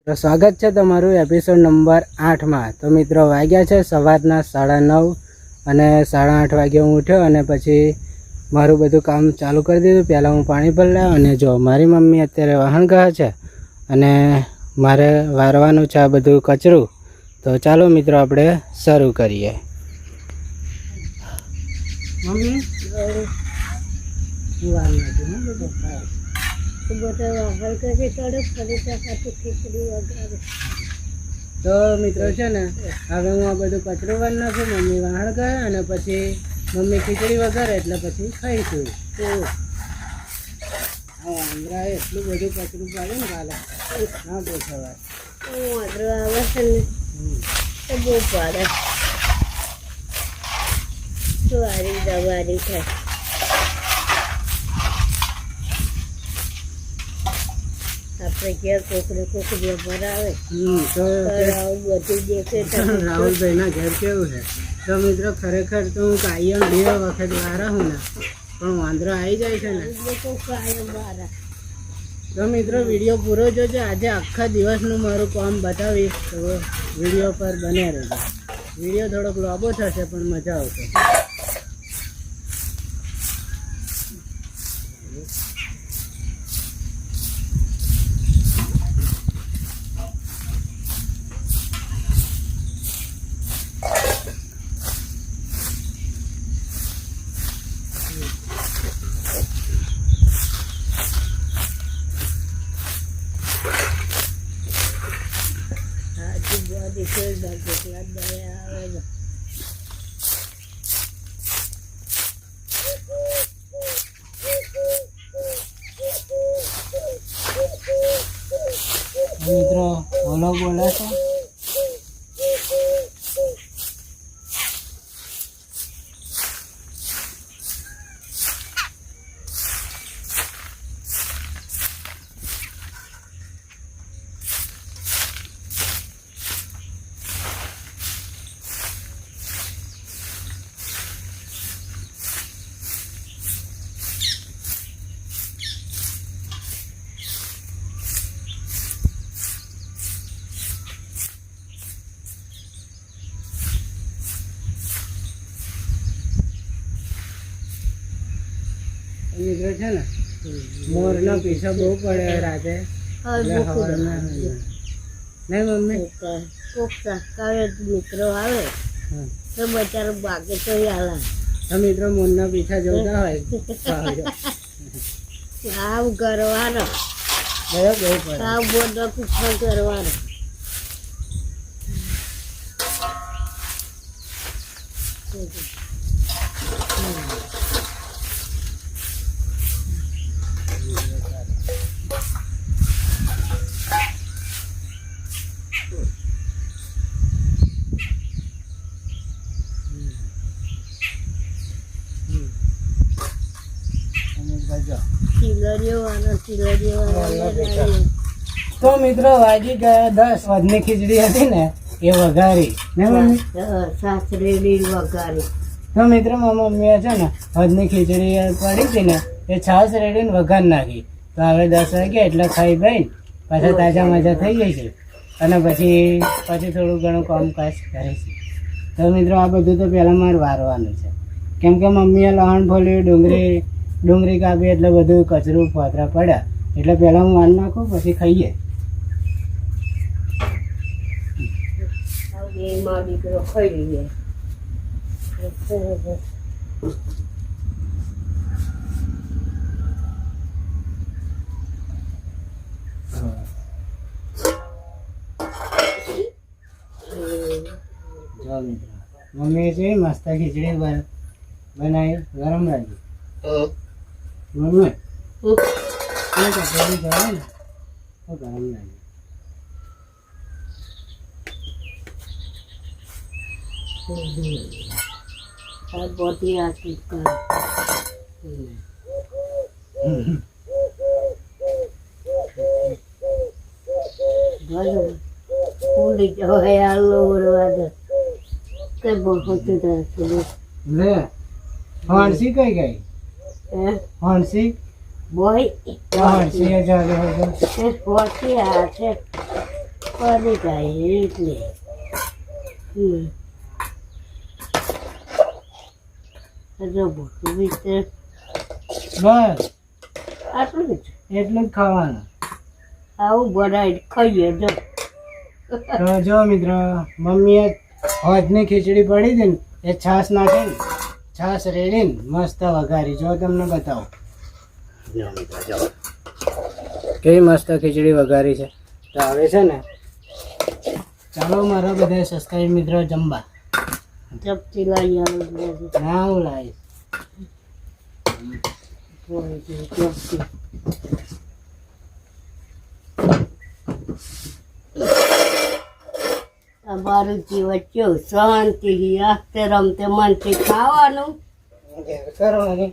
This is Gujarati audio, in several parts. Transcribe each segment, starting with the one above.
તો સ્વાગત છે તમારું એપિસોડ નંબર 8માં। તો મિત્રો વાગ્યા છે સવારના 9:30 અને 8:30 વાગે હું ઉઠ્યો અને પછી મારું બધું કામ ચાલુ કરી દીધું। પહેલાં હું પાણી ભરી લાવ્યો અને જો મારી મમ્મી અત્યારે વાહણ ગયા છે અને મારે વારવાનું છે આ બધું કચરું। તો ચાલો મિત્રો આપણે શરૂ કરીએ। મમ્મી તો મિત્રો છે ને હવે હું આ બધું કચરું વાર નાખું। મમ્મી વાહણ ગયા અને પછી મમ્મી ખીચડી વઘારે એટલે પછી ખાઈશું। હા આંધ્રા એટલું બધું કચરું પાડે ને કાલે ના બહુ સવાર આવે છે ને બહુ પાડે સવારી દવારી થાય। આપણે ઘેર કોકડી ભરાવે તો બધું દેખે રાહુલભાઈના ઘેર કેવું છે। તો મિત્રો ખરેખર તો હું કાયમ 2 વખત વારા હું ને પણ વાંદરો આવી જાય છે ને તો મિત્રો વિડીયો પૂરો જોજો। આજે આખા દિવસનું મારું કામ બતાવીશ તો વિડીયો પર બને રહેજો। વિડીયો થોડોક લાંબો થશે પણ મજા આવશે। મિત્રો બોલો બોલે છે મિત્રો છે ને મોરના પીછા બહુ પડે રાતે નહીં મમ્મી મિત્રો આવે તો બચારો બાકી તો હાલા મિત્રો મોરના પીછા જોતા હોય આવ કરવાનો આવ બોલો પીછા કરવાનો તો મિત્રો વાગી ગયા 10 વાજની ખીચડી હતી ને એ વઘારી સાસરેલી વઘારી। તો મિત્રો મારા મમ્મીએ છે ને હદની ખીચડી પડી હતી ને એ છાસ રેડીને વઘાર નાખી। તો હવે 10 વાગ્યા એટલે ખાઈ ગઈ પાછા તાજા મજા થઈ ગઈ છે અને પછી થોડું ઘણું કામકાજ કરીશું। તો મિત્રો આ બધું તો પહેલાં મારે વારવાનું છે કેમ કે મમ્મીએ લહણ ફોલ્યું ડુંગળી કાપી એટલે બધું કચરું પાથરા પડ્યા એટલે પહેલાં હું વાર નાખું પછી ખાઈએ। દીકરો ખાઈ લઈએ મમ્મીએ છે મસ્ત ખીચડી બનાવી ગરમ રાખી મમ્મી જવાય ને તો ગરમ લાગે। પોતી રાખી હાંસી કઈ ગઈ હાંસી બોય હાંસી જાગે હોગો પોતી આ છે પડી જાય એટલે બસ આટલું જ એટલું જ ખાવાનું. આવું બનાવી ખાઈએ જો. તો જો મિત્રો મમ્મીએ હોજની ખીચડી પડી હતી ને એ છાશ નાખીને છાશ રેડીને મસ્ત વઘારી. જો તમને બતાવો, જો મિત્રો જો કેવી મસ્ત ખીચડી વઘારી છે. તો હવે છે ને ચાલો મારા બધા સબસ્ક્રાઈબ મિત્રો જમવા. ચપટી લાવી આવું ના હું લાવીશ. ચપટી તમારું જીવન કેવું શાંતિ આખતે રમતે મનથી ખાવાનું કરવાની.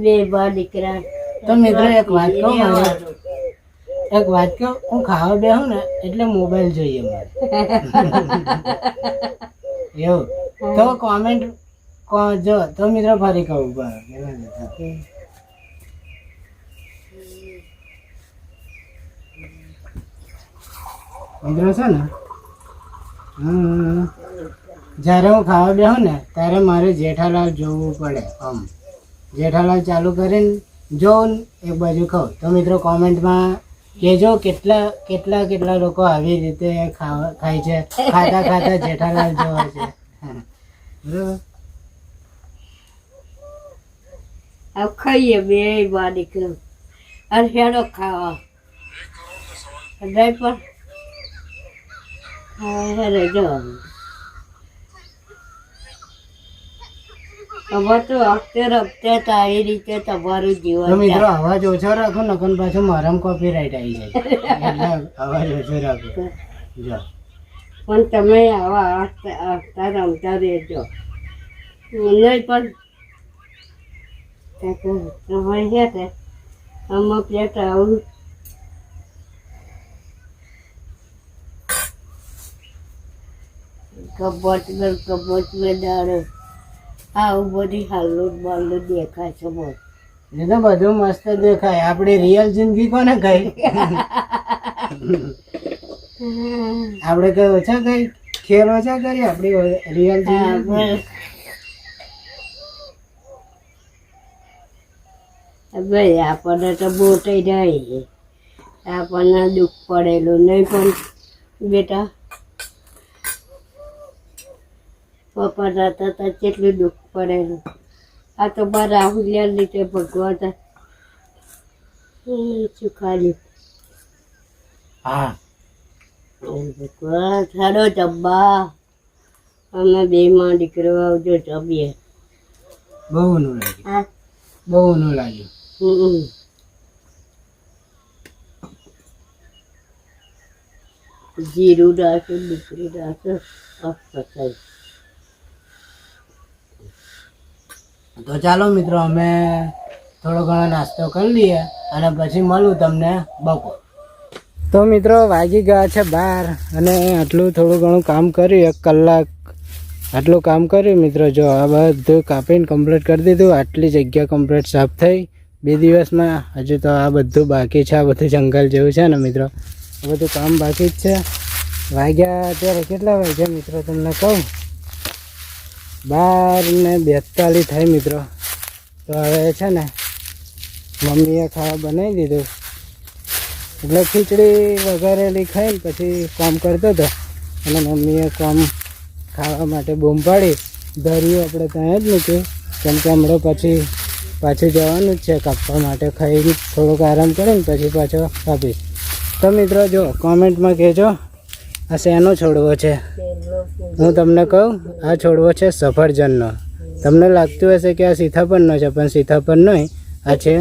બે બા દીકરા. તો મિત્રો એક વાત કહું, મારે એક વાત કહું, હું ખાવા બેહું ને એટલે મોબાઈલ જોઈએ મારે. એવું તો કોમેન્ટ જો તો મિત્રો ફરી કહું મિત્રો છે ને જ્યારે હું ખાવા બેહું ને ત્યારે મારે જેઠાલાલ જોવું પડે. આમ જેઠાલાલ ચાલુ કરીને જોઉં એક બાજુ ખાઉં. તો મિત્રો કોમેન્ટમાં કહેજો કેટલા કેટલા કેટલા લોકો આવી રીતે ખાય છે, ખાતા ખાતા જેઠાલાલ જોવે છે. બરાબર. હવે ખાઈએ બે બા દીકરા અને હેડો ખાવા પણ હેરે જો હવે તો હપ્તે રમતે તારી રીતે તમારું તો જીવન મિત્રો અવાજ ઓછો રાખો નકર પાછું મારામાં કોપીરાઈટ આવી જાય એટલે અવાજ ઓછો રાખો. જો પણ તમે આવા હસતા રમતા રહેજો નહીં પણ તમારે છે તે આમાં પ્લેટ આવું કબટ મેં દાડો આવું બધી હાલું બાલું દેખાય છે બસ. એ તો બધું મસ્ત દેખાય. આપણી રિયલ જિંદગી કોને કઈ આપણે કઈ ઓછા કઈ ખેલ ઓછા કરી આપણી રિયલ જિંદગી. ભાઈ આપણને તો બોટે જાય આપણને દુઃખ પડેલું નહીં પણ બેટા પપ્પા જતા હતા કેટલું દુઃખ પડેલું. આ તો બાર રાહુલિયા લીધે ભગવાન શું ખાલી હા ભગવાન સારો જબ્બા અમે બે માં દીકરો આવજો જમીએ. બહુ નું લાગ્યું, હા બહુ નું લાગ્યું. જીરું રાખો દીકરી રાખો પકાઈ. તો ચાલો મિત્રો અમે થોડો ઘણો નાસ્તો કરી લઈએ અને પછી મળું તમને બપોર. તો મિત્રો વાગી ગયા છે 12 અને આટલું થોડું ઘણું કામ કર્યું, 1 કલાક આટલું કામ કર્યું મિત્રો. જો આ બધું કાપીને કમ્પ્લીટ કરી દીધું. આટલી જગ્યા કમ્પ્લીટ સાફ થઈ 2 દિવસમાં. હજુ તો આ બધું બાકી છે. આ બધું જંગલ જેવું છે ને મિત્રો, આ બધું કામ બાકી જ છે. વાગ્યા અત્યારે કેટલા વાગ્યા મિત્રો તમને કહું, 12:42 થાય મિત્રો. તો હવે છે ને મમ્મીએ ખાવા બનાવી દીધું એટલે ખીચડી વઘારેલી ખાઈને પછી કામ કરતો હતો અને મમ્મીએ કામ ખાવા માટે બૂમ પાડી. ધર્યું આપણે ત્યાં જ મૂક્યું કેમ કે હમણાં પછી પાછું જવાનું જ છે કાપવા માટે. ખાઈ થોડોક આરામ કરીને પછી પાછો કાપીશ. તો મિત્રો જો કોમેન્ટમાં કહેજો આ શેનો છોડવો છે. હું તમને કહું આ છોડવો છે સફરજનનો. તમને લાગતું હશે કે આ સીતાફળનો છે પણ સીતાફળ નહીં, આ છે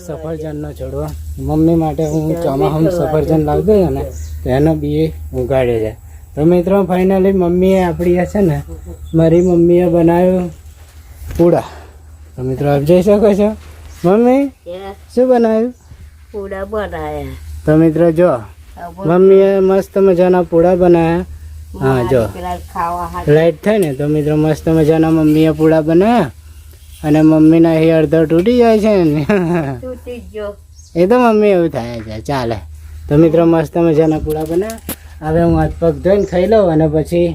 સફરજનનો છોડવો. મમ્મી માટે હું ચોમાસામાં સફરજન લાવતો હતો ને તો એનો બી ઉગાડ્યો છે. તો મિત્રો ફાઇનલી મમ્મીએ આપણી છે ને મારી મમ્મીએ બનાવ્યું પૂડા. તો મિત્રો આપ જોઈ શકો છો મમ્મી શું બનાવ્યું. પૂડા બનાયા. તો મિત્રો જો મમ્મીએ મસ્ત મજાના પૂડા બનાવ્યા. હા જો ખાવા લાઈટ થાય ને તો મિત્રો મસ્ત મજાના મમ્મીએ પૂડા બનાવ્યા અને મમ્મીના અહીં અડધો તૂટી જાય છે ને તૂટી ગયો. એ તો મમ્મી એવું થાય છે. ચાલે તો મિત્રો મસ્ત મજાના પૂડા બના. હવે હું હાથ પગ ધોઈને ખાઈ લઉં અને પછી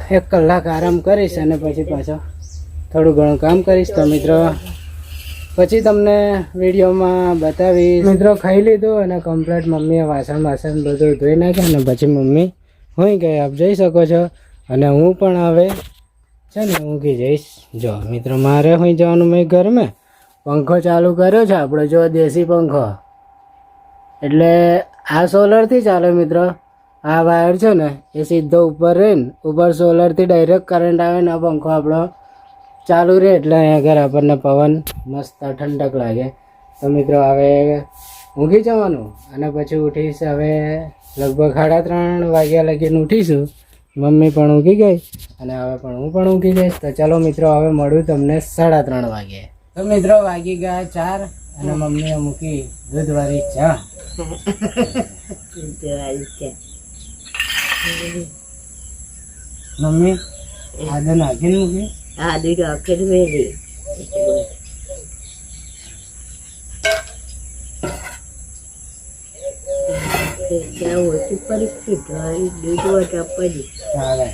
1 કલાક આરામ કરીશ અને પછી પાછો થોડું ઘણું કામ કરીશ. તો મિત્રો પછી તમને વિડીયોમાં બતાવીશ. મિત્રો ખાઈ લીધું અને કમ્પ્લીટ મમ્મીએ વાસણ બધું ધોઈ નાખ્યા અને પછી મમ્મી હોઈ ગઈ, આપ જોઈ શકો છો. અને હું પણ હવે છે ને ઊંઘી જઈશ. જો મિત્રો મારે હોઈ જવાનું મેં ઘરમાં પંખો ચાલુ કર્યો છે આપણો, જો દેશી પંખો, એટલે આ સોલરથી ચાલે મિત્રો. આ વાયર છે ને એ સીધો ઉપર રહીને ઉપર સોલરથી ડાયરેક્ટ કરંટ આવે ને આ પંખો આપણો ચાલુ રહે એટલે અહીંયા આગળ આપણને પવન મસ્ત ઠંડક લાગે. તો મિત્રો હવે ઊંઘી જવાનું અને પછી ઉઠીશ. હવે લગભગ 3:30 વાગ્યા લગીને ઉઠીશું. મમ્મી પણ ઊંઘી ગઈ અને હવે પણ હું પણ ઊંઘી જઈશ. તો ચાલો મિત્રો હવે મળું તમને 3:30 વાગે. તો મિત્રો વાગી ગયા 4 અને મમ્મીએ મૂકી દૂધવાળી ચા. મમ્મી આદુ નાખીને મૂકી. આદુ રાખેલું વેલી ત્યાં ઓછી પરીક્ષિત દૂધ વાટા પડી ચાલે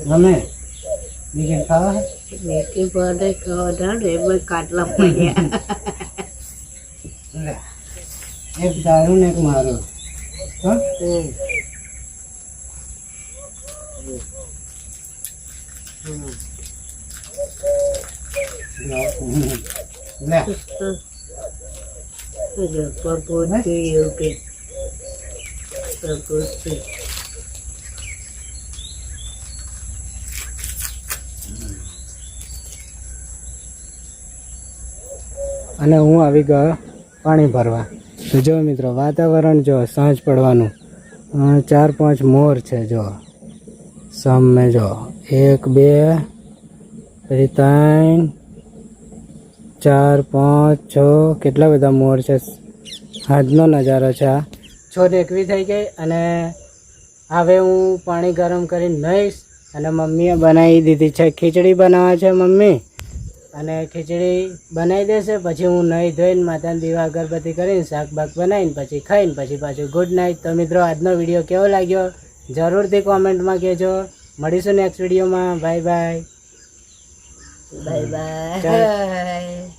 ગમે બીજું ખાવા મેથી ભાડે ખાવા એમાં કાટલા પડ્યા. લે, એક તારું ને એક મારું. હો? લે પ્રભુથી એવું કે પ્રભુથી અને હું આવી ગયો પાણી ભરવા. તો જો મિત્રો વાતાવરણ જો સાંજ પડવાનું, 4-5 મોર છે જો સામે, જો 1 2 પછી 3 4 5 6 કેટલા બધા મોર છે. આજનો નજારો છે આ. 6:21 થઈ ગઈ અને હવે હું પાણી ગરમ કરીને નહીશ. અને મમ્મીએ બનાવી દીધી છે ખીચડી બનાવે છે મમ્મી, અને ખીચડી બનાવી દેશે. પછી હું નહીં ધોઈને માતાને દીવા અગરબત્તી કરીને શાક બાક બનાવીને પછી ખાઈને પછી પાછું ગુડ નાઇટ. તો મિત્રો આજનો વિડીયો કેવો લાગ્યો જરૂરથી કોમેન્ટમાં કહેજો. મળીશું નેક્સ્ટ વિડીયોમાં. Bye bye. Bye bye.